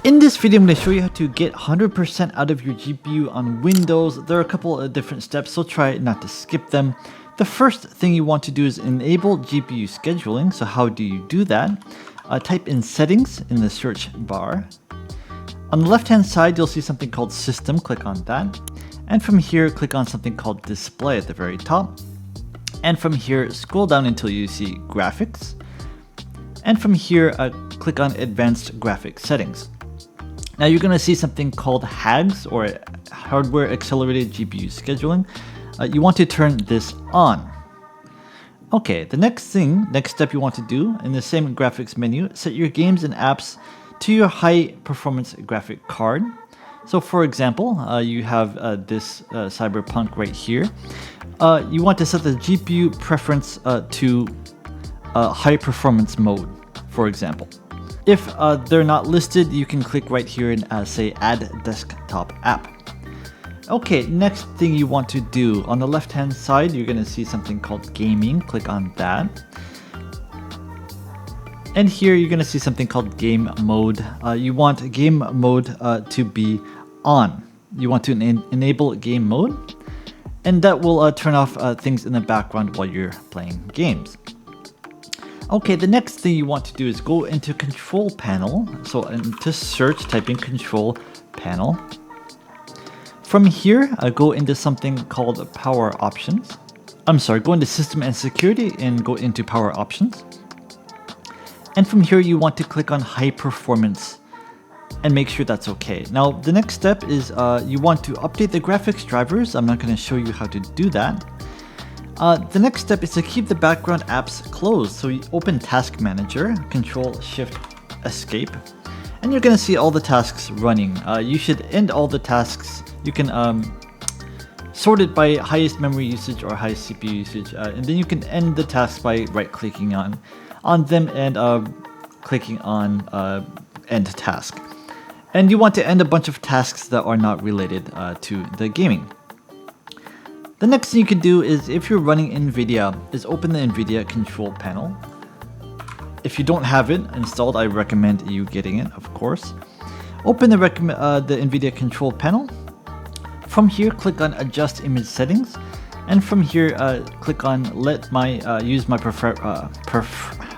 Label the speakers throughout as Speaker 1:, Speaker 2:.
Speaker 1: In this video, I'm going to show you how to get 100% out of your GPU on Windows. There are a couple of different steps, so try not to skip them. The first thing you want to do is enable GPU scheduling. So how do you do that? Type in settings in the search bar. On the left hand side, you'll see something called system. Click on that. And from here, click on something called display at the very top. And from here, scroll down until you see graphics. And from here, click on advanced graphics settings. Now you're going to see something called HAGS, or Hardware Accelerated GPU Scheduling. You want to turn this on. Okay, the next step you want to do in the same graphics menu, set your games and apps to your high performance graphic card. So for example, you have this Cyberpunk right here. You want to set the GPU preference to high performance mode, for example. If they're not listed, you can click right here and say add desktop app. Okay, next thing you want to do, on the left hand side, you're going to see something called gaming. Click on that. And here you're going to see something called game mode. You want game mode to be on. You want to enable game mode, and that will turn off things in the background while you're playing games. Okay, the next thing you want to do is go into control panel. So to search, type in control panel. From here, go into something called power options. Go into system and security and go into power options. And from here, you want to click on high performance and make sure that's okay. Now, the next step is you want to update the graphics drivers. I'm not going to show you how to do that. The next step is to keep the background apps closed. So you open Task Manager, Control Shift Escape, and you're going to see all the tasks running. You should end all the tasks. You can sort it by highest memory usage or highest CPU usage, and then you can end the tasks by right-clicking on them and clicking on End Task. And you want to end a bunch of tasks that are not related to the gaming. The next thing you can do is, if you're running NVIDIA, is open the NVIDIA control panel. If you don't have it installed, I recommend you getting it, of course. Open the NVIDIA control panel. From here, click on Adjust Image Settings. And from here, click on use my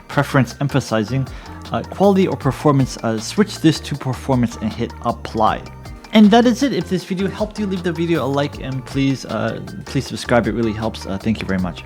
Speaker 1: preference emphasizing quality or performance. Switch this to performance and hit Apply. And that is it. If this video helped you, leave the video a like and please subscribe. It really helps. Thank you very much.